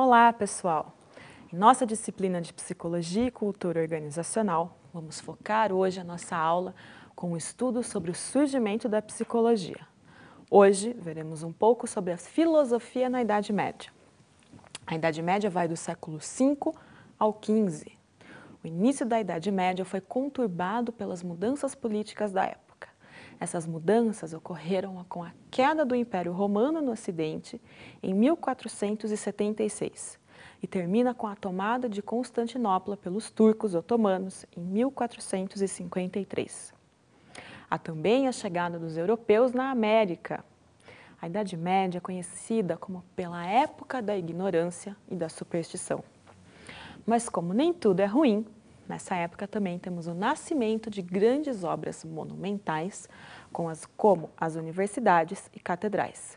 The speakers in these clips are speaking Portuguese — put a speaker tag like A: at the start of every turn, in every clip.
A: Olá, pessoal! Em nossa disciplina de Psicologia e Cultura Organizacional, vamos focar hoje a nossa aula com um estudo sobre o surgimento da psicologia. Hoje, veremos um pouco sobre a filosofia na Idade Média. A Idade Média vai do século V ao XV. O início da Idade Média foi conturbado pelas mudanças políticas da época. Essas mudanças ocorreram com a queda do Império Romano no Ocidente em 1476 e termina com a tomada de Constantinopla pelos turcos otomanos em 1453. Há também a chegada dos europeus na América. A Idade Média é conhecida como pela época da ignorância e da superstição. Mas como nem tudo é ruim, nessa época também temos o nascimento de grandes obras monumentais, como as universidades e catedrais.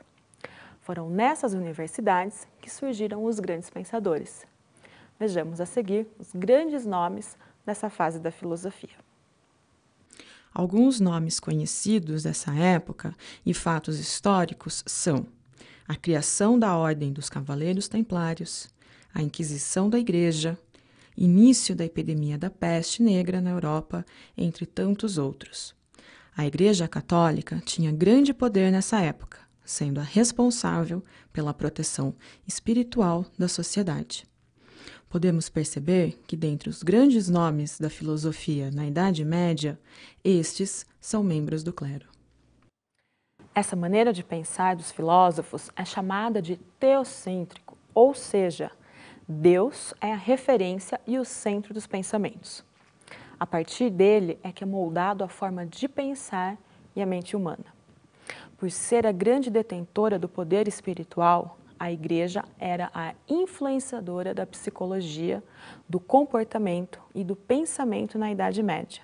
A: Foram nessas universidades que surgiram os grandes pensadores. Vejamos a seguir os grandes nomes dessa fase da filosofia.
B: Alguns nomes conhecidos dessa época e fatos históricos são a criação da Ordem dos Cavaleiros Templários, a Inquisição da Igreja, início da epidemia da peste negra na Europa, entre tantos outros. A Igreja Católica tinha grande poder nessa época, sendo a responsável pela proteção espiritual da sociedade. Podemos perceber que, dentre os grandes nomes da filosofia na Idade Média, estes são membros do clero.
A: Essa maneira de pensar dos filósofos é chamada de teocêntrico, ou seja, Deus é a referência e o centro dos pensamentos. A partir dele é que é moldado a forma de pensar e a mente humana. Por ser a grande detentora do poder espiritual, a Igreja era a influenciadora da psicologia, do comportamento e do pensamento na Idade Média.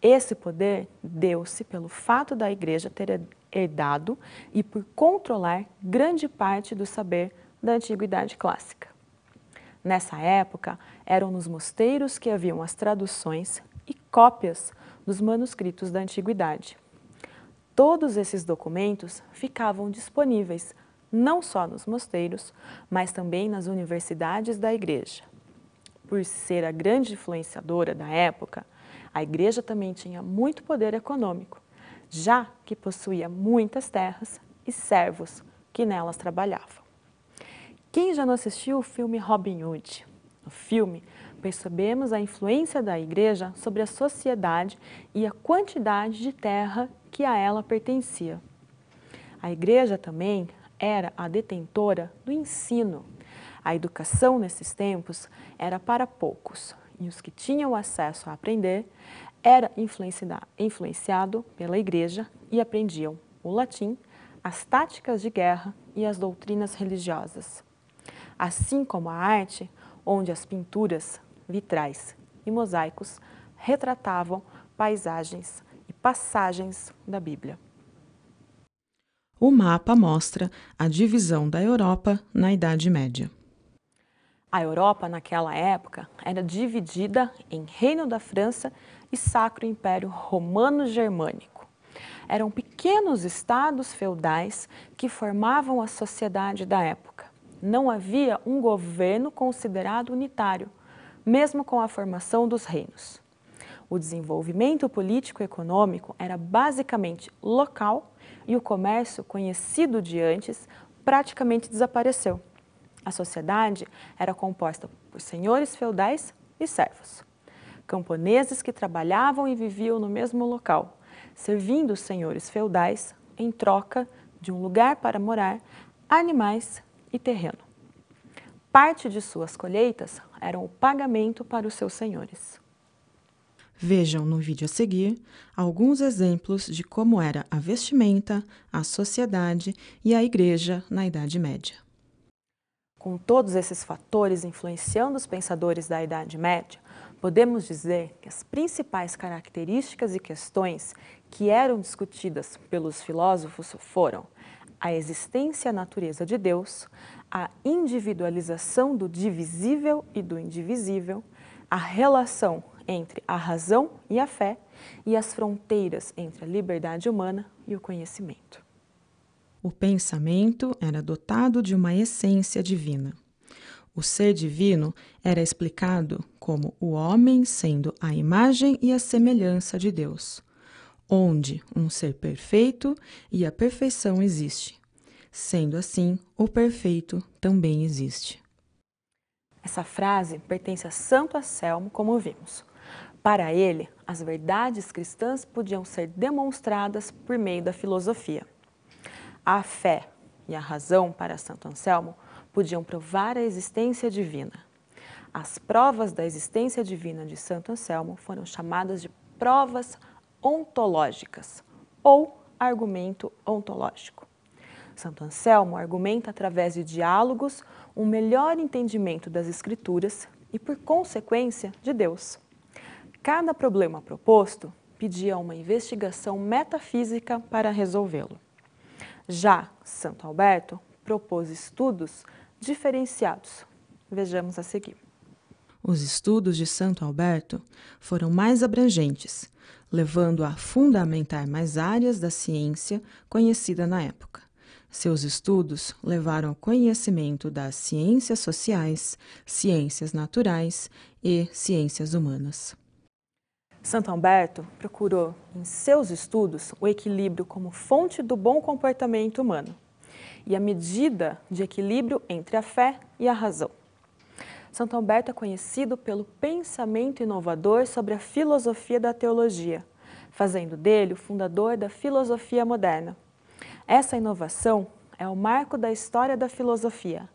A: Esse poder deu-se pelo fato da Igreja ter herdado e por controlar grande parte do saber da Antiguidade Clássica. Nessa época, eram nos mosteiros que haviam as traduções e cópias dos manuscritos da Antiguidade. Todos esses documentos ficavam disponíveis não só nos mosteiros, mas também nas universidades da Igreja. Por ser a grande influenciadora da época, a Igreja também tinha muito poder econômico, já que possuía muitas terras e servos que nelas trabalhavam. Quem já não assistiu o filme Robin Hood? No filme, percebemos a influência da Igreja sobre a sociedade e a quantidade de terra que a ela pertencia. A Igreja também era a detentora do ensino. A educação nesses tempos era para poucos, e os que tinham acesso a aprender era influenciado pela Igreja e aprendiam o latim, as táticas de guerra e as doutrinas religiosas. Assim como a arte, onde as pinturas, vitrais e mosaicos retratavam paisagens e passagens da Bíblia.
B: O mapa mostra a divisão da Europa na Idade Média.
A: A Europa, naquela época, era dividida em Reino da França e Sacro Império Romano-Germânico. Eram pequenos estados feudais que formavam a sociedade da época. Não havia um governo considerado unitário, mesmo com a formação dos reinos. O desenvolvimento político e econômico era basicamente local e o comércio, conhecido de antes, praticamente desapareceu. A sociedade era composta por senhores feudais e servos, camponeses que trabalhavam e viviam no mesmo local, servindo os senhores feudais em troca de um lugar para morar, animais e terreno. Parte de suas colheitas eram o pagamento para os seus senhores.
B: Vejam no vídeo a seguir alguns exemplos de como era a vestimenta, a sociedade e a igreja na Idade Média.
A: Com todos esses fatores influenciando os pensadores da Idade Média, podemos dizer que as principais características e questões que eram discutidas pelos filósofos foram a existência e a natureza de Deus, a individualização do divisível e do indivisível, a relação entre a razão e a fé e as fronteiras entre a liberdade humana e o conhecimento.
B: O pensamento era dotado de uma essência divina. O ser divino era explicado como o homem sendo a imagem e a semelhança de Deus, onde um ser perfeito e a perfeição existe. Sendo assim, o perfeito também existe.
A: Essa frase pertence a Santo Anselmo, como vimos. Para ele, as verdades cristãs podiam ser demonstradas por meio da filosofia. A fé e a razão, para Santo Anselmo, podiam provar a existência divina. As provas da existência divina de Santo Anselmo foram chamadas de provas ontológicas ou argumento ontológico. Santo Anselmo argumenta através de diálogos um melhor entendimento das Escrituras e, por consequência, de Deus. Cada problema proposto pedia uma investigação metafísica para resolvê-lo. Já Santo Alberto propôs estudos diferenciados. Vejamos a seguir.
B: Os estudos de Santo Alberto foram mais abrangentes, levando a fundamentar mais áreas da ciência conhecida na época. Seus estudos levaram ao conhecimento das ciências sociais, ciências naturais e ciências humanas.
A: Santo Alberto procurou, em seus estudos, o equilíbrio como fonte do bom comportamento humano e a medida de equilíbrio entre a fé e a razão. Santo Alberto é conhecido pelo pensamento inovador sobre a filosofia da teologia, fazendo dele o fundador da filosofia moderna. Essa inovação é o marco da história da filosofia,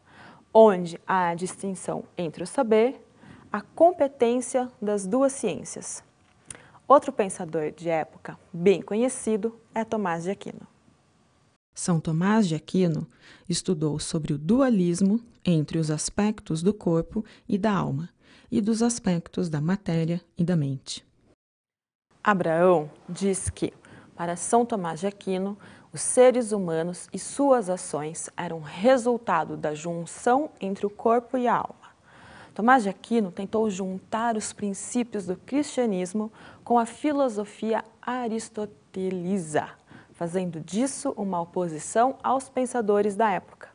A: onde há a distinção entre o saber, a competência das duas ciências. Outro pensador de época bem conhecido é Tomás de Aquino.
B: São Tomás de Aquino estudou sobre o dualismo entre os aspectos do corpo e da alma e dos aspectos da matéria e da mente.
A: Abraão diz que, para São Tomás de Aquino, os seres humanos e suas ações eram resultado da junção entre o corpo e a alma. Tomás de Aquino tentou juntar os princípios do cristianismo com a filosofia aristotelesa, fazendo disso uma oposição aos pensadores da época.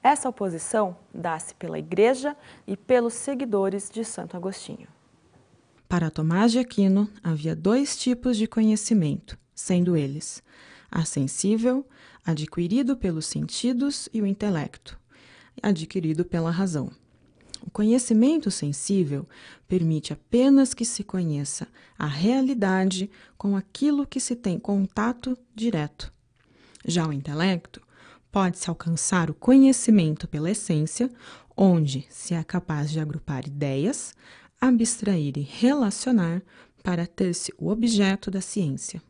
A: Essa oposição dá-se pela Igreja e pelos seguidores de Santo Agostinho.
B: Para Tomás de Aquino, havia dois tipos de conhecimento, sendo eles a sensível, adquirido pelos sentidos, e o intelecto, adquirido pela razão. O conhecimento sensível permite apenas que se conheça a realidade com aquilo que se tem contato direto. Já o intelecto pode-se alcançar o conhecimento pela essência, onde se é capaz de agrupar ideias, abstrair e relacionar para ter-se o objeto da ciência.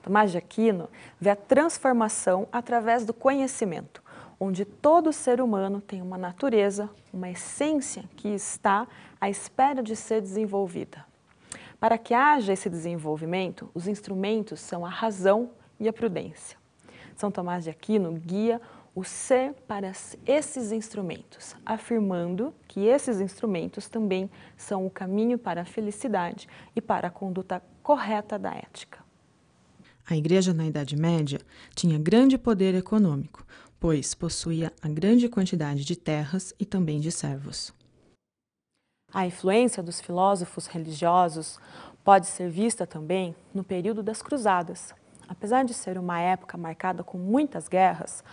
A: Tomás de Aquino vê a transformação através do conhecimento, onde todo ser humano tem uma natureza, uma essência que está à espera de ser desenvolvida. Para que haja esse desenvolvimento, os instrumentos são a razão e a prudência. São Tomás de Aquino guia o ser para esses instrumentos, afirmando que esses instrumentos também são o caminho para a felicidade e para a conduta correta da ética.
B: A Igreja na Idade Média tinha grande poder econômico, pois possuía a grande quantidade de terras e também de servos.
A: A influência dos filósofos religiosos pode ser vista também no período das Cruzadas. Apesar de ser uma época marcada com muitas guerras,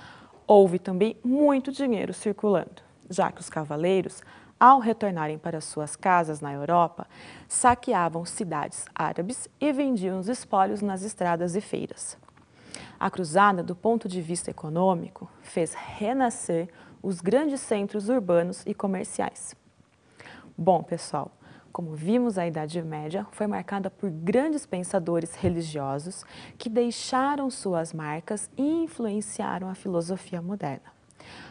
A: houve também muito dinheiro circulando, já que os cavaleiros, ao retornarem para suas casas na Europa, saqueavam cidades árabes e vendiam os espólios nas estradas e feiras. A cruzada, do ponto de vista econômico, fez renascer os grandes centros urbanos e comerciais. Bom, pessoal, como vimos, a Idade Média foi marcada por grandes pensadores religiosos que deixaram suas marcas e influenciaram a filosofia moderna.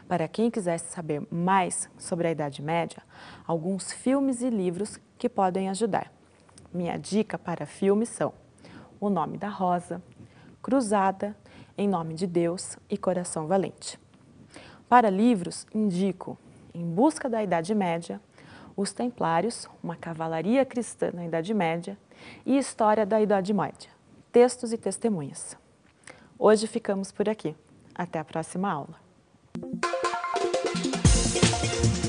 A: Para quem quisesse saber mais sobre a Idade Média, alguns filmes e livros que podem ajudar. Minha dica para filmes são O Nome da Rosa, Cruzada, Em Nome de Deus e Coração Valente. Para livros, indico Em Busca da Idade Média, Os Templários, uma cavalaria cristã na Idade Média e História da Idade Média, textos e testemunhas. Hoje ficamos por aqui. Até a próxima aula.
B: Tchau!